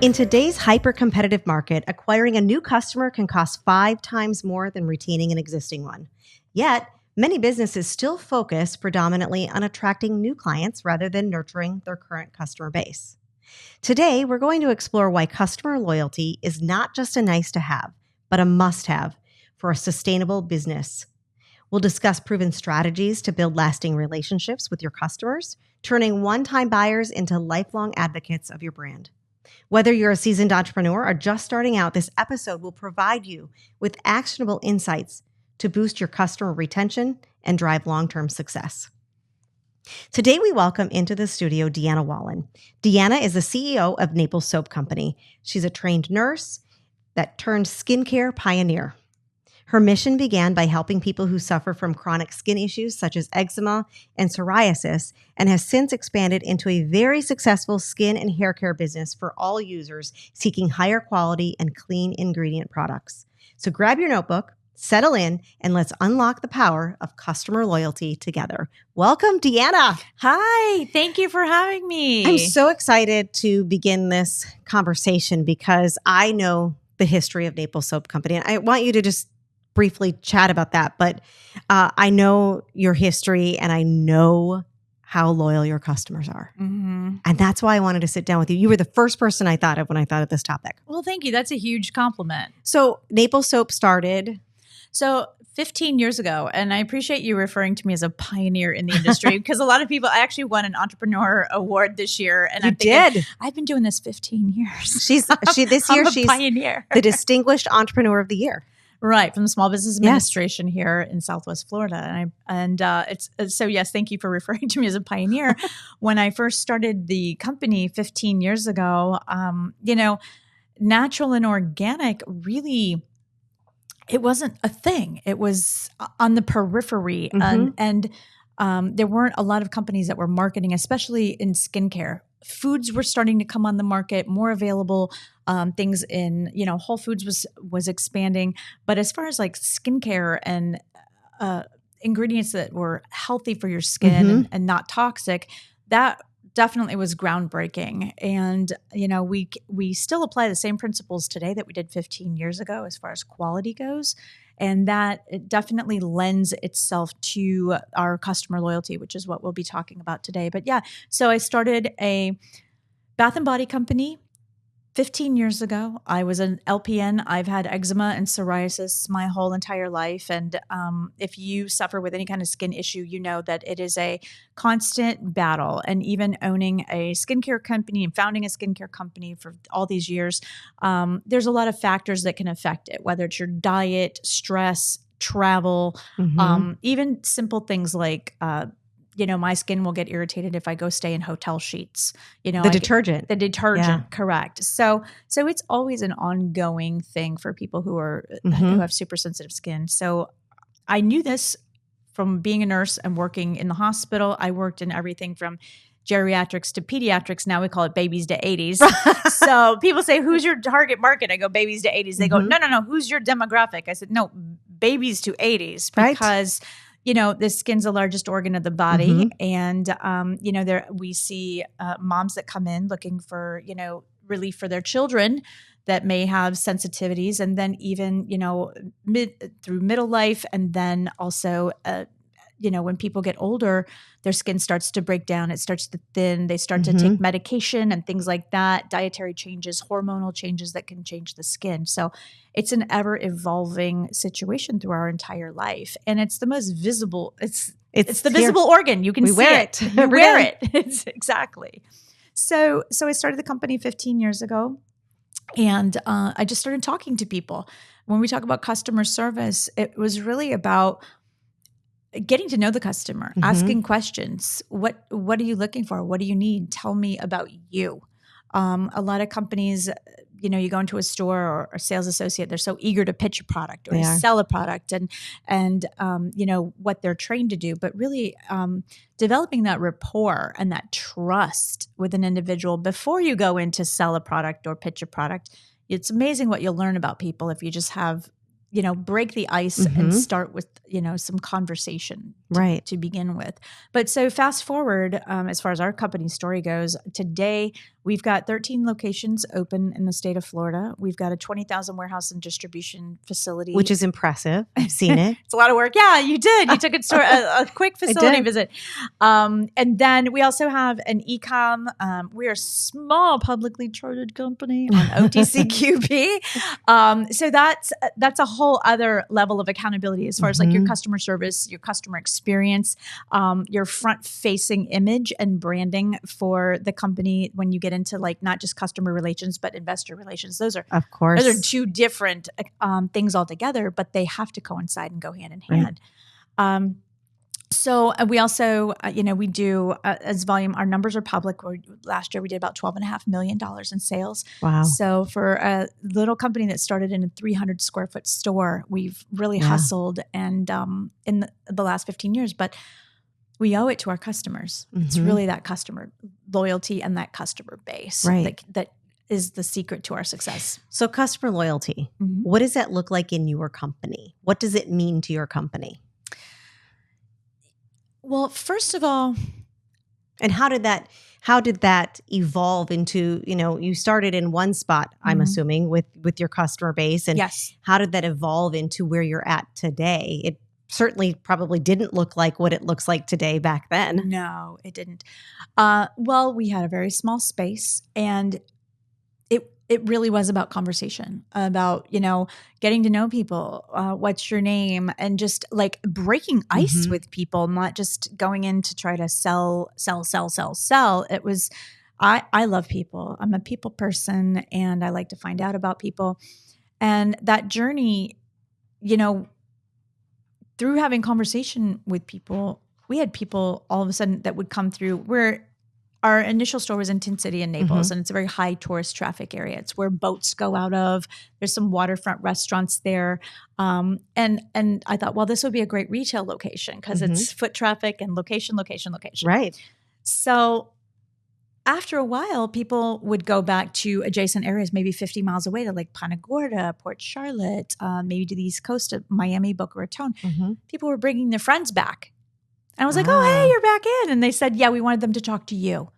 In today's hyper-competitive market, acquiring a new customer can cost 5 times more than retaining an existing one. Yet, many businesses still focus predominantly on attracting new clients rather than nurturing their current customer base. Today, we're going to explore why customer loyalty is not just a nice to have, but a must-have for a sustainable business. We'll discuss proven strategies to build lasting relationships with your customers, turning one-time buyers into lifelong advocates of your brand. Whether you're a seasoned entrepreneur or just starting out, this episode will provide you with actionable insights to boost your customer retention and drive long-term success. Today, we welcome into the studio Deanna Wallin. Deanna is the CEO of Naples Soap Company. She's a trained nurse that turned skincare pioneer. Her mission began by helping people who suffer from chronic skin issues such as eczema and psoriasis, and has since expanded into a very successful skin and hair care business for all users seeking higher quality and clean ingredient products. So grab your notebook, settle in, and let's unlock the power of customer loyalty together. Welcome, Deanna. Hi, thank you for having me. I'm so excited to begin this conversation because I know the history of Naples Soap Company. And I want you to just briefly chat about that, but I know your history and I know how loyal your customers are. Mm-hmm. And that's why I wanted to sit down with you. You were the first person I thought of when I thought of this topic. Well, thank you. That's a huge compliment. So Naples Soap started? So 15 years ago, and I appreciate you referring to me as a pioneer in the industry because a lot of people, I actually won an entrepreneur award this year. And I'm thinking, I've been doing this 15 years. She's pioneer. The Distinguished Entrepreneur of the Year. Right, from the Small Business Administration here in Southwest Florida, it's so yes, thank you for referring to me as a pioneer. When I first started the company 15 years ago, natural and organic really, it wasn't a thing. It was on the periphery, and there weren't a lot of companies that were marketing, especially in skincare. Foods were starting to come on the market, more available. Things in, Whole Foods was expanding. But as far as like skincare and ingredients that were healthy for your skin and not toxic, that definitely was groundbreaking. And, we still apply the same principles today that we did 15 years ago as far as quality goes. And that it definitely lends itself to our customer loyalty, which is what we'll be talking about today. But yeah, so I started a bath and body company 15 years ago. I was an LPN. I've had eczema and psoriasis my whole entire life. And if you suffer with any kind of skin issue, you know that it is a constant battle. And even owning a skincare company and founding a skincare company for all these years, there's a lot of factors that can affect it, whether it's your diet, stress, travel, even simple things like my skin will get irritated if I go stay in hotel sheets. The detergent, correct. So it's always an ongoing thing for people who are who have super sensitive skin. So I knew this from being a nurse and working in the hospital. I worked in everything from geriatrics to pediatrics. Now we call it babies to 80s. So people say, who's your target market? I go, babies to 80s. They go, no. Who's your demographic? I said, no, babies to 80s, because the skin's the largest organ of the body. And, we see moms that come in looking for, relief for their children that may have sensitivities. And then even, through middle life. And then also, when people get older, their skin starts to break down. It starts to thin. They start to take medication and things like that, dietary changes, hormonal changes that can change the skin. So it's an ever evolving situation through our entire life. And it's the most visible. It's the visible organ. You can see it. You wear it. It's exactly. So I started the company 15 years ago. And I just started talking to people. When we talk about customer service, it was really about getting to know the customer, asking questions. What are you looking for? What do you need? Tell me about you. A lot of companies, you go into a store or a sales associate, they're so eager to pitch a product or sell a product and what they're trained to do. But really developing that rapport and that trust with an individual before you go in to sell a product or pitch a product. It's amazing what you'll learn about people if you just have break the ice and start with, some conversation to begin with. But so fast forward, as far as our company story goes, today We've got 13 locations open in the state of Florida. We've got a 20,000 warehouse and distribution facility. Which is impressive. I've seen it. It's a lot of work. Yeah, you did. You took a quick facility visit. And then we also have an e-com. We are a small publicly traded company on OTCQB. So that's a whole other level of accountability as far as like your customer service, your customer experience, your front-facing image and branding for the company when you get into like not just customer relations, but investor relations. Those are, of course, those are two different things altogether, but they have to coincide and go hand in hand. Right. So we also, we do as volume, our numbers are public. Last year we did about $12.5 million in sales. Wow. So for a little company that started in a 300 square foot store, we've really hustled and in the last 15 years, but we owe it to our customers. It's really that customer loyalty and that customer base that is the secret to our success. So customer loyalty, what does that look like in your company? What does it mean to your company? Well, first of all, and how did that evolve into, you started in one spot, I'm assuming, with your customer base. And how did that evolve into where you're at today? It certainly probably didn't look like what it looks like today back then. No, it didn't. Well, we had a very small space, and it really was about conversation, about, getting to know people, what's your name, and just like breaking ice with people, not just going in to try to sell. It was, I love people. I'm a people person, and I like to find out about people. And that journey, through having conversation with people, we had people all of a sudden that would come through where our initial store was in Tin City in Naples, and it's a very high tourist traffic area. It's where boats go out of. There's some waterfront restaurants there. And I thought, well, this would be a great retail location because it's foot traffic and location. Right. So after a while, people would go back to adjacent areas, maybe 50 miles away to Lake Punta Gorda, Port Charlotte, maybe to the East Coast of Miami, Boca Raton. People were bringing their friends back. And I was like, oh, hey, you're back in. And they said, yeah, we wanted them to talk to you.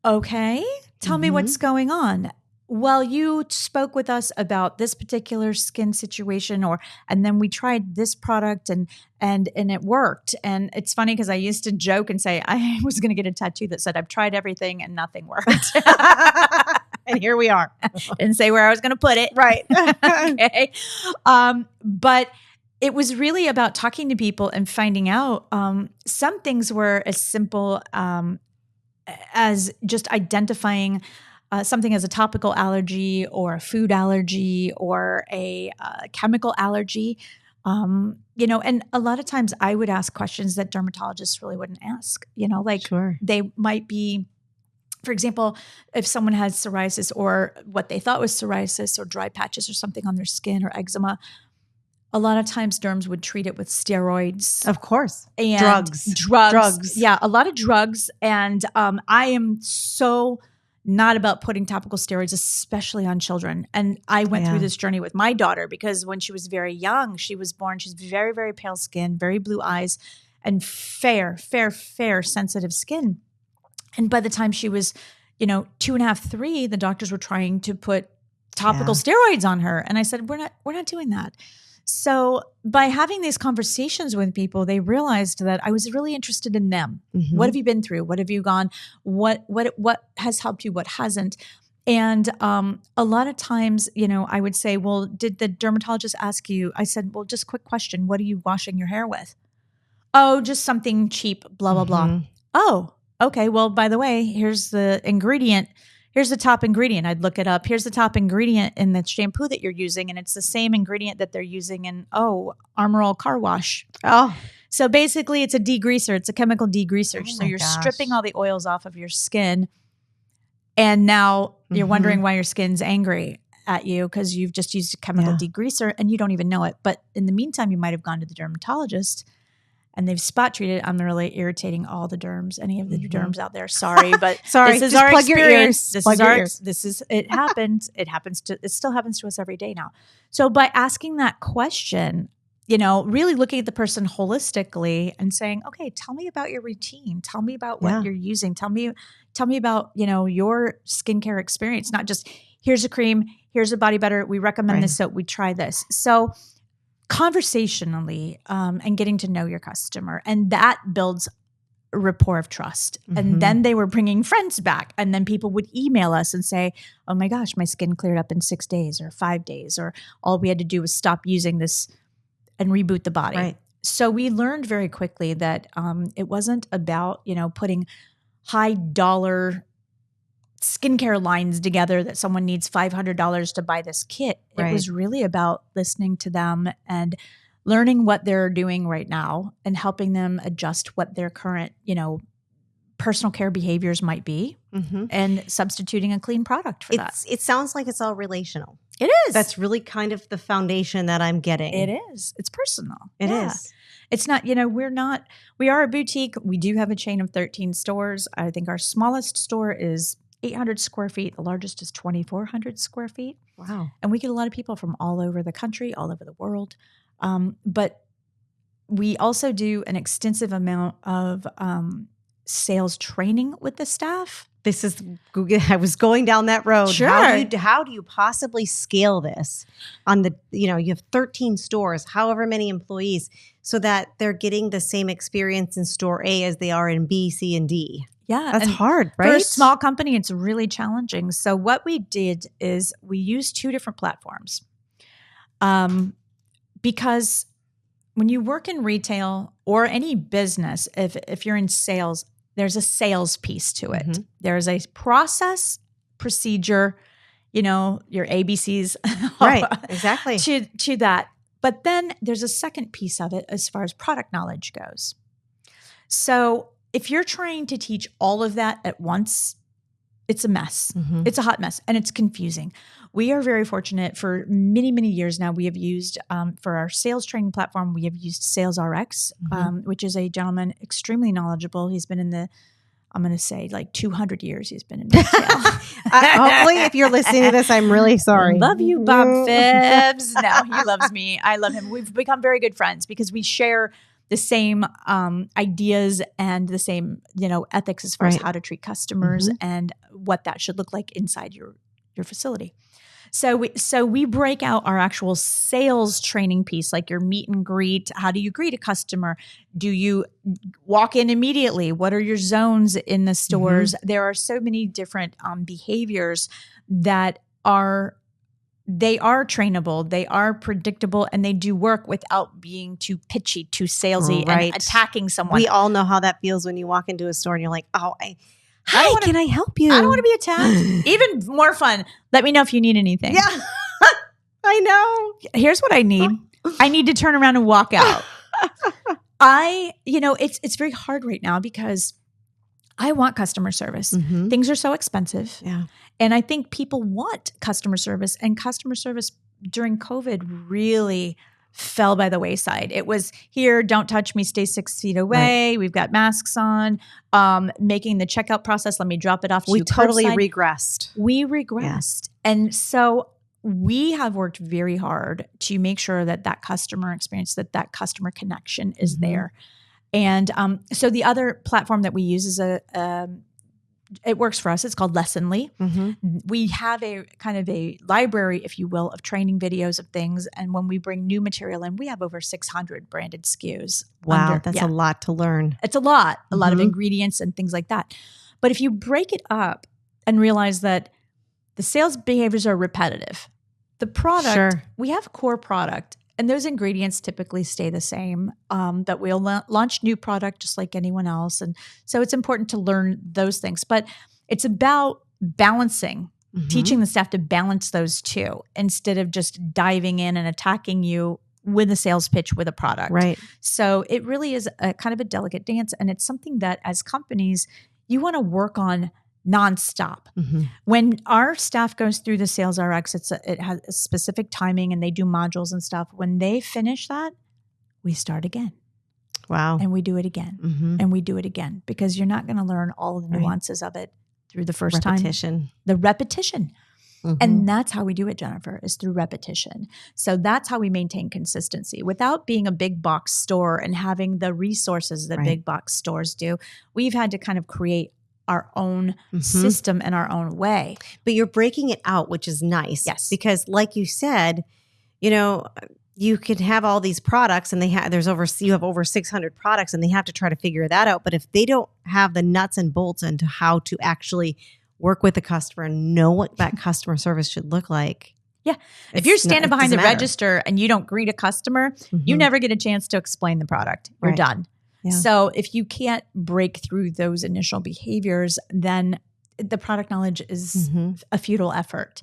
Okay, tell me what's going on. Well, you spoke with us about this particular skin situation, and then we tried this product and it worked. And it's funny because I used to joke and say I was going to get a tattoo that said I've tried everything and nothing worked. And here we are. Didn't say where I was going to put it. Right. Okay. But it was really about talking to people and finding out some things were as simple as just identifying something as a topical allergy or a food allergy or a chemical allergy. And a lot of times I would ask questions that dermatologists really wouldn't ask, they might be, for example, if someone has psoriasis or what they thought was psoriasis or dry patches or something on their skin or eczema, a lot of times derms would treat it with steroids. Of course. And drugs. Yeah, a lot of drugs. And I am so not about putting topical steroids, especially on children. And I went through this journey with my daughter because when she was very young, she was born, she's very, very pale skin, very blue eyes, and fair, sensitive skin. And by the time she was, 2.5, 3, the doctors were trying to put topical steroids on her. And I said, we're not doing that. So by having these conversations with people, they realized that I was really interested in them. What have you been through? What have you gone? What has helped you? What hasn't? And a lot of times, I would say, well, did the dermatologist ask you? I said, well, just quick question. What are you washing your hair with? Oh, just something cheap, blah, blah, blah. Oh, okay. Well, by the way, here's the ingredient. Here's the top ingredient. I'd look it up. Here's the top ingredient in the shampoo that you're using. And it's the same ingredient that they're using in, Armor All car wash. Oh, so basically it's a degreaser. It's a chemical degreaser. So you're stripping all the oils off of your skin. And now you're wondering why your skin's angry at you because you've just used a chemical degreaser and you don't even know it. But in the meantime, you might have gone to the dermatologist and they've spot treated. I'm really irritating all the derms, any of the derms out there. Sorry, but sorry. This is just our plug experience. Your ears. It happens. It still happens to us every day now. So by asking that question, really looking at the person holistically and saying, okay, tell me about your routine. Tell me about what you're using. Tell me about, your skincare experience, not just here's a cream, here's a body butter. We recommend this soap. We try this. So conversationally, and getting to know your customer, and that builds a rapport of trust. And then they were bringing friends back, and then people would email us and say, oh my gosh, my skin cleared up in 6 days or 5 days, or all we had to do was stop using this and reboot the body. Right. So we learned very quickly that it wasn't about, putting high dollar skincare lines together that someone needs $500 to buy this kit. It was really about listening to them and learning what they're doing right now and helping them adjust what their current, personal care behaviors might be, and substituting a clean product for that. It sounds like it's all relational. It is. That's really kind of the foundation that I'm getting. It is. It's personal. It is. It's not, we are a boutique. We do have a chain of 13 stores. I think our smallest store is 800 square feet. The largest is 2,400 square feet. Wow. And we get a lot of people from all over the country, all over the world. But we also do an extensive amount of sales training with the staff. I was going down that road. Sure. How do you possibly scale this on you have 13 stores, however many employees, so that they're getting the same experience in store A as they are in B, C, and D? Yeah. That's hard, right? For a small company, it's really challenging. So what we did is we used 2 different platforms. Because when you work in retail or any business, if you're in sales, there's a sales piece to it. There's a process, procedure, your ABCs. Right, exactly. To that. But then there's a second piece of it as far as product knowledge goes. So if you're trying to teach all of that at once, it's a mess. It's a hot mess, and it's confusing. We are very fortunate. For many, many years now, we have used, for our sales training platform, we have used SalesRx, which is a gentleman extremely knowledgeable. He's been in I'm going to say 200 years he's been in retail. Hopefully, if you're listening to this, I'm really sorry. Love you, Bob Phibbs. No, he loves me. I love him. We've become very good friends because we share the same ideas and the same, ethics as far as how to treat customers and what that should look like inside your facility. So we break out our actual sales training piece, like your meet and greet. How do you greet a customer? Do you walk in immediately? What are your zones in the stores? There are so many different behaviors that they are trainable, they are predictable, and they do work without being too pitchy, too salesy, and attacking someone. We all know how that feels when you walk into a store and you're like, hi, can I help you? I don't want to be attacked. Even more fun. Let me know if you need anything. Yeah, I know. Here's what I need. I need to turn around and walk out. It's very hard right now because I want customer service. Things are so expensive. Yeah. And I think people want customer service, and customer service during COVID really fell by the wayside. It was here, don't touch me, stay 6 feet away. Right. We've got masks on, making the checkout process. Let me drop it off to you. We totally regressed. We regressed. Yeah. And so we have worked very hard to make sure that customer experience, that customer connection is there. And so the other platform that we use is it works for us. It's called Lessonly. We have a kind of a library, if you will, of training videos of things. And when we bring new material in, we have over 600 branded SKUs. Wow, that's a lot to learn. It's a lot of ingredients and things like that. But if you break it up and realize that the sales behaviors are repetitive, the product, we have a core product. And those ingredients typically stay the same, that we'll launch new product just like anyone else. And so it's important to learn those things. But it's about balancing, teaching the staff to balance those two instead of just diving in and attacking you with a sales pitch with a product. Right. So it really is a kind of a delicate dance. And it's something that as companies, you want to work on nonstop. When our staff goes through the SalesRx, it has a specific timing and they do modules and stuff. When they finish that, we start again. Wow. And we do it again. And we do it again because you're not going to learn all of the nuances of it through the first time. The repetition. And that's how we do it, Jennifer, is through repetition. So that's how we maintain consistency without being a big box store and having the resources that big box stores do. We've had to kind of create our own system and our own way. But you're breaking it out, which is nice. Yes. Because like you said, you know, you could have all these products and you have over 600 products and they have to try to figure that out. But if they don't have the nuts and bolts into how to actually work with the customer and know what that customer service should look like. Yeah. If you're standing behind the register and you don't greet a customer, you never get a chance to explain the product. You're done. Yeah. So if you can't break through those initial behaviors, then the product knowledge is a futile effort.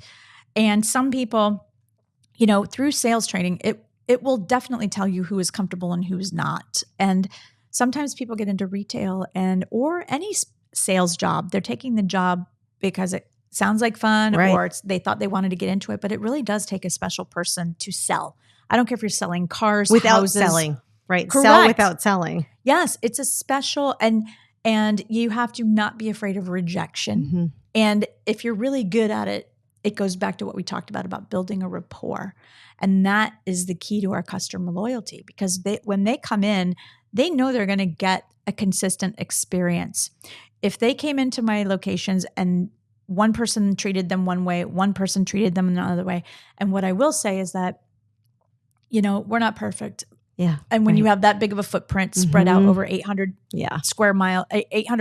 And some people, you know, through sales training, it will definitely tell you who is comfortable and who is not. And sometimes people get into retail or any sales job. They're taking the job because it sounds like fun or they thought they wanted to get into it, but it really does take a special person to sell. I don't care if you're selling cars, without houses. Selling. Right. Correct. Sell without selling. Yes. It's a special, and you have to not be afraid of rejection. And if you're really good at it, it goes back to what we talked about building a rapport. And that is the key to our customer loyalty, because when they come in, they know they're going to get a consistent experience. If they came into my locations and one person treated them one way, one person treated them another way. And what I will say is that, you know, we're not perfect. Yeah. And when you have that big of a footprint spread out over 800 800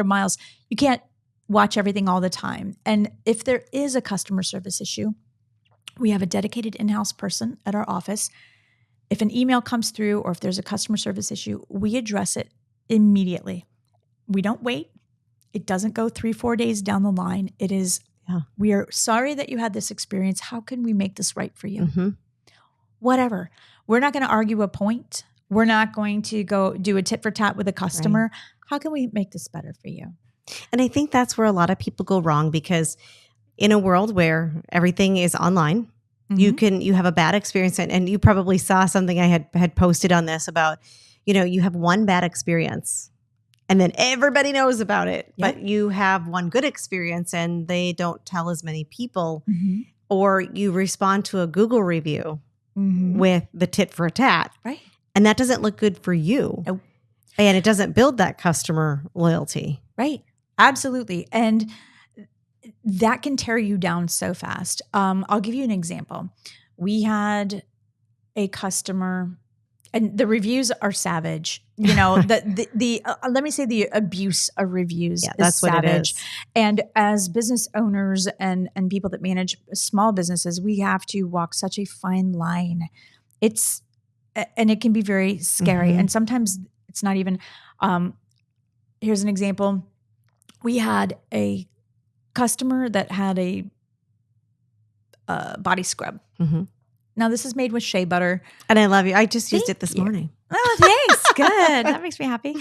miles, you can't watch everything all the time. And if there is a customer service issue, we have a dedicated in-house person at our office. If an email comes through or if there's a customer service issue, we address it immediately. We don't wait. It doesn't go 3-4 days down the line. It is, we are sorry that you had this experience. How can we make this right for you? Whatever. We're not going to argue a point. We're not going to go do a tit for tat with a customer. How can we make this better for you? And I think that's where a lot of people go wrong, because in a world where everything is online, you have a bad experience. And you probably saw something I had posted on this about, you know, you have one bad experience and then everybody knows about it, but you have one good experience and they don't tell as many people, or you respond to a Google review with the tit for a tat. Right. And that doesn't look good for you. Nope. And it doesn't build that customer loyalty. Right. Absolutely. And that can tear you down so fast. I'll give you an example. We had a customer, and the reviews are savage. You know, let me say the abuse of reviews is that's savage. What it is. And as business owners and people that manage small businesses, we have to walk such a fine line. And it can be very scary. And sometimes it's not even, here's an example. We had a customer that had a body scrub. Now, this is made with shea butter. And I love you. I just used it this morning. Oh, thanks. Good. That makes me happy.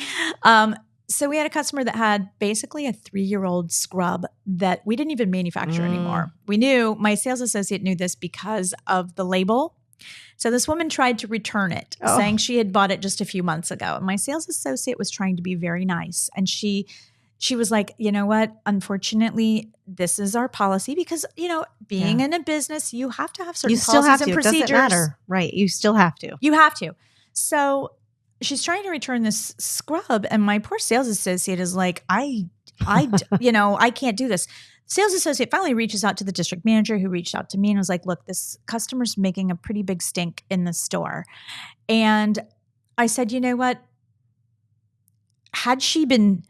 So we had a customer that had basically a 3-year-old scrub that we didn't even manufacture anymore. We knew, my sales associate knew this because of the label. So this woman tried to return it, saying she had bought it just a few months ago. And my sales associate was trying to be very nice. And she was like, you know what? Unfortunately, this is our policy, because, you know, being in a business, you have to have certain policies and procedures. It doesn't matter. Right. You still have to. You have to. So she's trying to return this scrub. And my poor sales associate is like, you know, I can't do this. Sales associate finally reaches out to the district manager, who reached out to me and was like, look, this customer's making a pretty big stink in the store. And I said, you know what? Had she been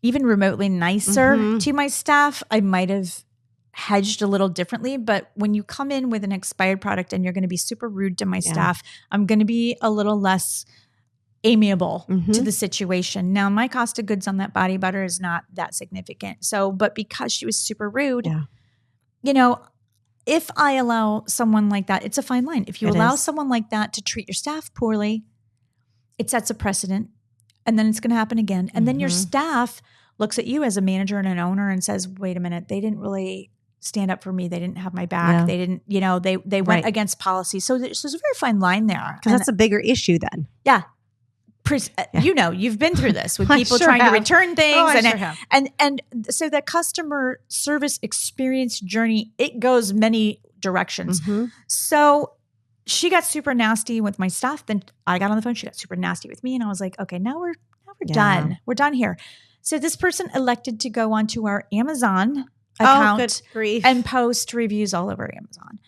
even remotely nicer to my staff, I might have hedged a little differently. But when you come in with an expired product and you're going to be super rude to my staff, I'm going to be a little less amiable to the situation. Now, my cost of goods on that body butter is not that significant. So, but because she was super rude, you know, if I allow someone like that, it's a fine line. If you allow someone like that to treat your staff poorly, it sets a precedent, and then it's going to happen again. And then your staff looks at you as a manager and an owner and says, wait a minute, they didn't really stand up for me. They didn't have my back. They didn't, you know, they went against policy. So there's a very fine line there. Because that's a bigger issue then. Yeah. You've been through this with people trying to return things. And so the customer service experience journey, it goes many directions. So she got super nasty with my stuff. Then I got on the phone. She got super nasty with me. And I was like, okay, now we're done. We're done here. So this person elected to go onto our Amazon account and post reviews all over Amazon.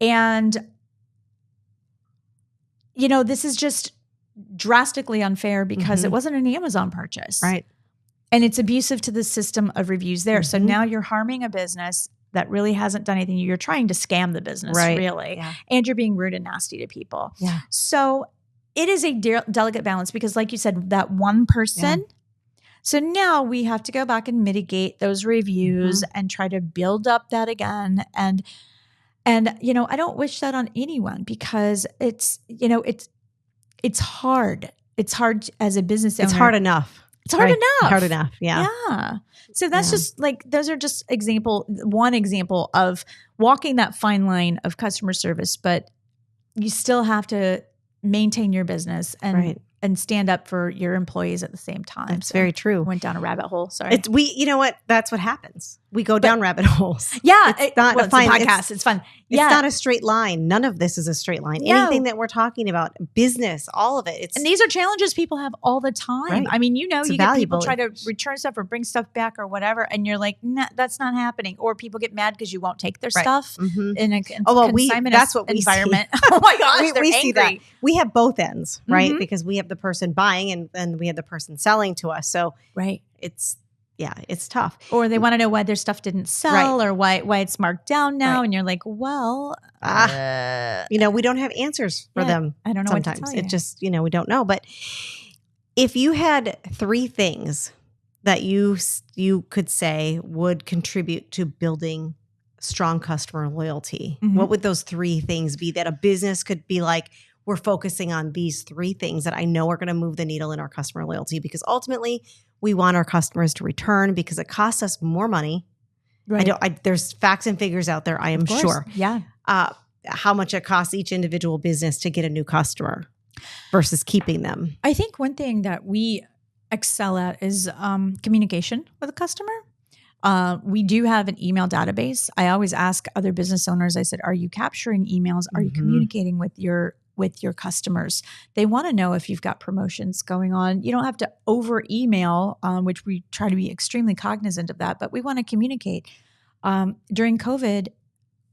And, this is just drastically unfair because it wasn't an Amazon purchase. Right. And it's abusive to the system of reviews there. So now you're harming a business that really hasn't done anything. You're trying to scam the business, really. Yeah. And you're being rude and nasty to people. Yeah. So it is a delicate balance because like you said, that one person. Yeah. So now we have to go back and mitigate those reviews and try to build up that again. And I don't wish that on anyone because it's hard. It's hard as a business owner. It's hard enough. It's hard enough. Hard enough. Yeah. Yeah. So that's just those are just one example of walking that fine line of customer service, but you still have to maintain your business and stand up for your employees at the same time. That's very true. Went down a rabbit hole. Sorry. You know what? That's what happens. We go down rabbit holes. Yeah. It's not a podcast. It's fun. It's not a straight line. None of this is a straight line. No. Anything that we're talking about, business, all of it. And these are challenges people have all the time. Right. I mean, you get people try to return stuff or bring stuff back or whatever. And you're like, nah, that's not happening. Or people get mad because you won't take their stuff in a consignment that's what we environment. See. Oh my gosh, they're angry. See that. We have both ends, right? Because we have the person buying and we have the person selling to us. So it's tough. Or they want to know why their stuff didn't sell or why it's marked down now. And you're like, well, we don't have answers for them. I don't know sometimes. What to tell you. It just, we don't know. But if you had 3 things that you could say would contribute to building strong customer loyalty, what would those 3 things be that a business could be like, we're focusing on these 3 things that I know are going to move the needle in our customer loyalty? Because ultimately we want our customers to return because it costs us more money. Right. There's facts and figures out there, I am sure. Yeah. How much it costs each individual business to get a new customer versus keeping them. I think one thing that we excel at is communication with a customer. We do have an email database. I always ask other business owners, I said, are you capturing emails? Are you communicating with your customers? They want to know if you've got promotions going on. You don't have to over email, which we try to be extremely cognizant of that, but we want to communicate. During COVID,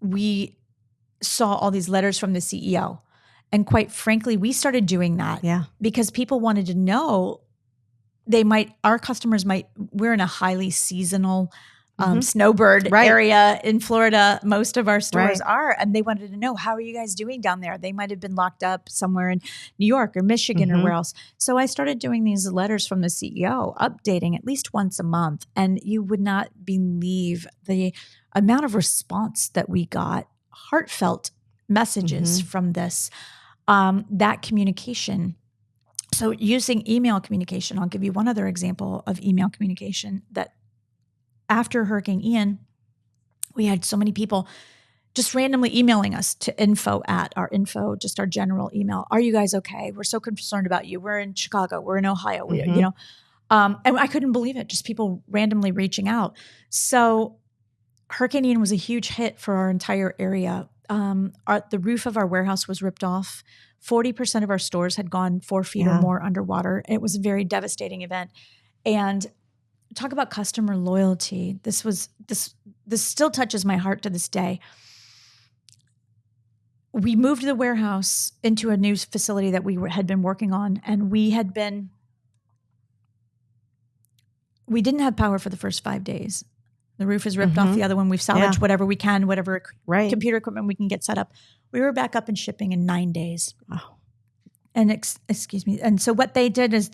we saw all these letters from the CEO. And quite frankly, we started doing that because people wanted to know our customers we're in a highly seasonal snowbird area in Florida. Most of our stores are, and they wanted to know, how are you guys doing down there? They might have been locked up somewhere in New York or Michigan or where else. So I started doing these letters from the CEO, updating at least once a month. And you would not believe the amount of response that we got, heartfelt messages from this, that communication. So using email communication, I'll give you one other example of email communication that after Hurricane Ian, we had so many people just randomly emailing us to just our general email. Are you guys okay? We're so concerned about you. We're in Chicago. We're in Ohio. And I couldn't believe it. Just people randomly reaching out. So Hurricane Ian was a huge hit for our entire area. The roof of our warehouse was ripped off. 40% of our stores had gone 4 feet or more underwater. It was a very devastating event. And talk about customer loyalty. This still touches my heart to this day. We moved the warehouse into a new facility that we had been working on, and we didn't have power for the first 5 days. The roof is ripped off. The other one, we've salvaged whatever we can, whatever computer equipment we can get set up. We were back up and shipping in 9 days. Wow. And excuse me. And so what they did is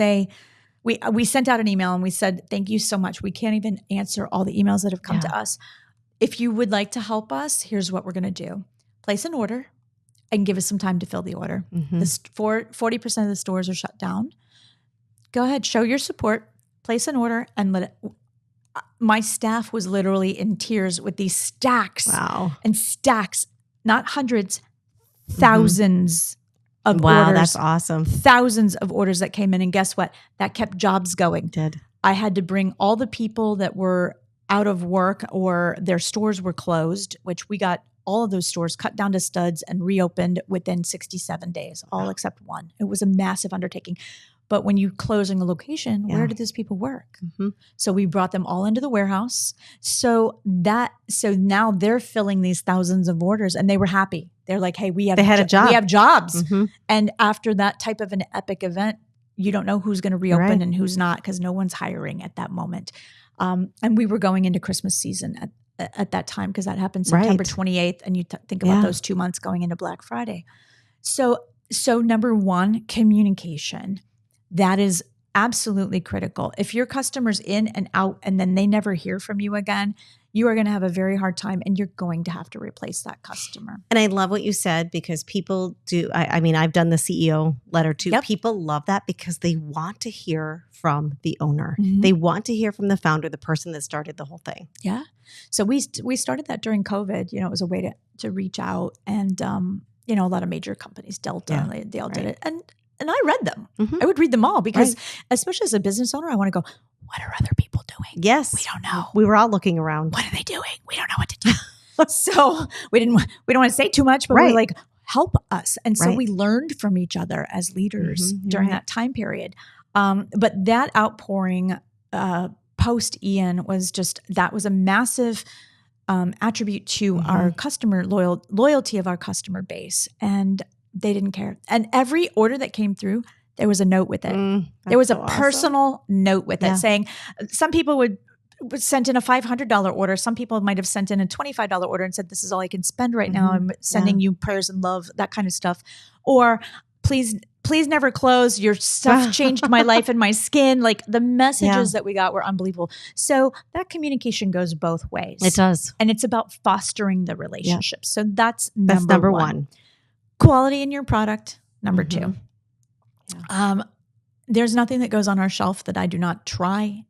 we sent out an email and we said, thank you so much. We can't even answer all the emails that have come to us. If you would like to help us, here's what we're going to do. Place an order and give us some time to fill the order. 40% of the stores are shut down. Go ahead, show your support, place an order, and let it. My staff was literally in tears with these stacks and stacks, not hundreds, thousands of Wow, orders. that's awesome. Thousands of orders that came in. And guess what? That kept jobs going. Did. I had to bring all the people that were out of work or their stores were closed, which we got all of those stores cut down to studs and reopened within 67 days, all except one. It was a massive undertaking. But when you're closing a location, where do those people work? Mm-hmm. So we brought them all into the warehouse. So now they're filling these thousands of orders and they were happy. They're like, hey, they had a job. We have jobs. Mm-hmm. And after that type of an epic event, you don't know who's going to reopen and who's not because no one's hiring at that moment. And we were going into Christmas season at that time because that happened September 28th. And you think about those 2 months going into Black Friday. So number one, communication. That is absolutely critical. If your customer's in and out and then they never hear from you again, you are going to have a very hard time and you're going to have to replace that customer. And I love what you said because people do, I mean, I've done the CEO letter too. Yep. People love that because they want to hear from the owner. Mm-hmm. They want to hear from the founder, the person that started the whole thing. Yeah. So we started that during COVID. It was a way to reach out and, a lot of major companies, Delta, they all did it. And I read them. Mm-hmm. I would read them all because especially as a business owner, I want to go, what are other people doing? Yes. We don't know. We were all looking around. What are they doing? We don't know what to do. So we don't want to say too much, but we're like, help us. And so we learned from each other as leaders during that time period. But that outpouring post Ian that was a massive attribute to our customer loyalty of our customer base. And they didn't care. And every order that came through, there was a note with it. There was a personal note with it saying, some people would send in a $500 order. Some people might have sent in a $25 order and said, this is all I can spend right now. I'm sending you prayers and love, that kind of stuff. Or please never close. Your stuff changed my life and my skin. Like the messages that we got were unbelievable. So that communication goes both ways. It does. And it's about fostering the relationship. So that's number one. Quality in your product, number two. Yeah. There's nothing that goes on our shelf that I do not try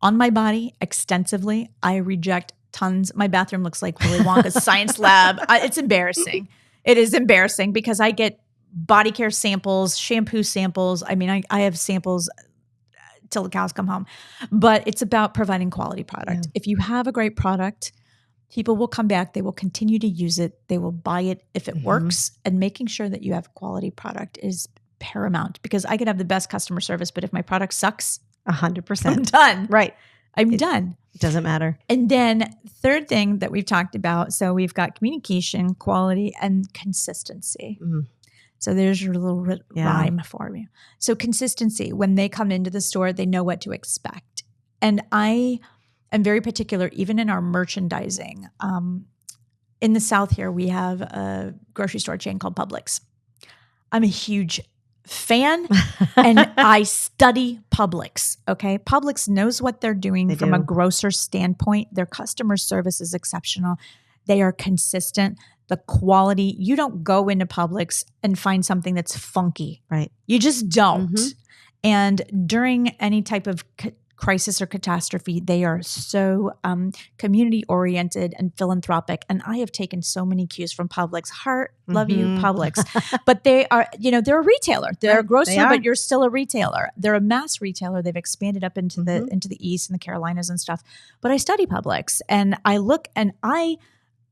on my body extensively. I reject tons. My bathroom looks like Willy Wonka's science lab. It's embarrassing. It is embarrassing because I get body care samples, shampoo samples. I mean, I have samples till the cows come home. But it's about providing quality product. Yeah. If you have a great product, people will come back. They will continue to use it. They will buy it if it works. And making sure that you have quality product is paramount because I could have the best customer service, but if my product sucks, 100%. I'm done. Right. I'm done. It doesn't matter. And then third thing that we've talked about, so we've got communication, quality, and consistency. Mm-hmm. So there's your little rhyme for me. So consistency, when they come into the store, they know what to expect. And I am very particular, even in our merchandising. In the South here, we have a grocery store chain called Publix. I'm a huge fan and I study Publix. Okay. Publix knows what they're doing from a grocer standpoint. Their customer service is exceptional. They are consistent. The quality, you don't go into Publix and find something that's funky. Right. You just don't. Mm-hmm. And during any type of crisis or catastrophe, they are so community oriented and philanthropic. And I have taken so many cues from Publix. Heart, love you, Publix. But they are, they're a retailer. They're a grocer, but you're still a retailer. They're a mass retailer. They've expanded up into the East and the Carolinas and stuff. But I study Publix and I look and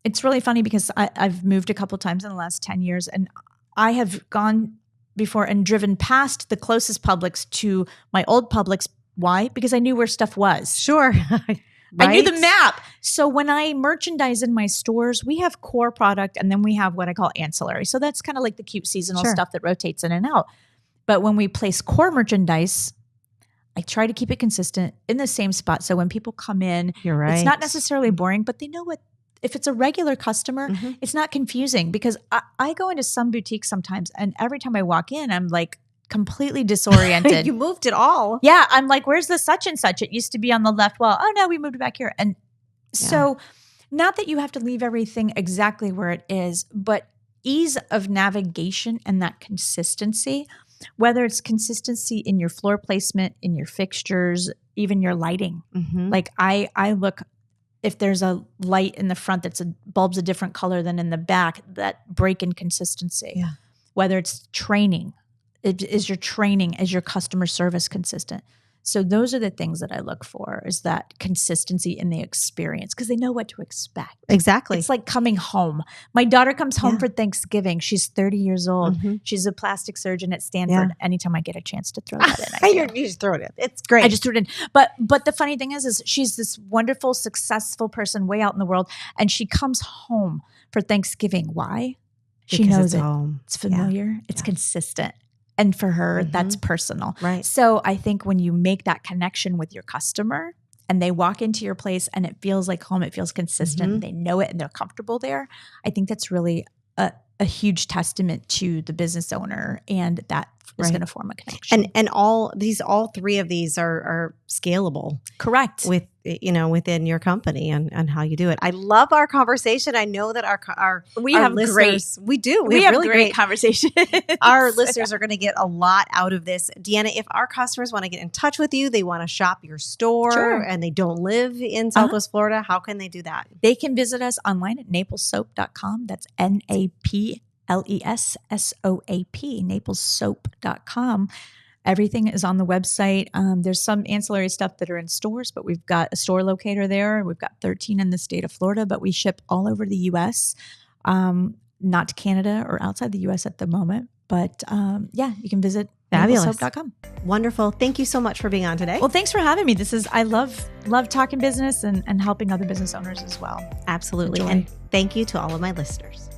it's really funny because I've moved a couple times in the last 10 years and I have gone before and driven past the closest Publix to my old Publix. Why? Because I knew where stuff was. Sure. Right? I knew the map. So when I merchandise in my stores, we have core product and then we have what I call ancillary. So that's kind of like the cute seasonal stuff that rotates in and out. But when we place core merchandise, I try to keep it consistent in the same spot. So when people come in, you're right. It's not necessarily boring, but they know what. If it's a regular customer, it's not confusing because I go into some boutiques sometimes and every time I walk in, I'm like completely disoriented. You moved it all. Yeah. I'm like, where's the such and such? It used to be on the left wall. Oh no, we moved it back here. And so not that you have to leave everything exactly where it is, but ease of navigation and that consistency, whether it's consistency in your floor placement, in your fixtures, even your lighting. Like I look, if there's a light in the front bulb's a different color than in the back, that break in consistency. Yeah. whether it's training. Is your training, is your customer service consistent? So those are the things that I look for, is that consistency in the experience, because they know what to expect. Exactly. It's like coming home. My daughter comes home for Thanksgiving. She's 30 years old. She's a plastic surgeon at Stanford. Anytime I get a chance to throw that in, I do. You just throw it in. It's great. I just threw it in. But the funny thing is she's this wonderful, successful person way out in the world, and she comes home for Thanksgiving. Why? She knows it. Home. It's familiar. It's consistent. And for her, that's personal. Right. So I think when you make that connection with your customer and they walk into your place and it feels like home, it feels consistent, they know it and they're comfortable there, I think that's really a huge testament to the business owner, and that is going to form a connection. And all three of these are scalable. Correct. With, within your company and how you do it. I love our conversation. I know that our listeners, we have really great conversation. Our listeners are going to get a lot out of this. Deanna, if our customers want to get in touch with you, they want to shop your store and they don't live in Southwest Florida, how can they do that? They can visit us online at naplessoap.com. That's NAPLESSOAP, naplessoap.com. Everything is on the website. There's some ancillary stuff that are in stores, but we've got a store locator there. We've got 13 in the state of Florida, but we ship all over the U.S., not to Canada or outside the U.S. at the moment. But you can visit naplessoap.com. Wonderful. Thank you so much for being on today. Well, thanks for having me. I love talking business and helping other business owners as well. Absolutely. Enjoy. And thank you to all of my listeners.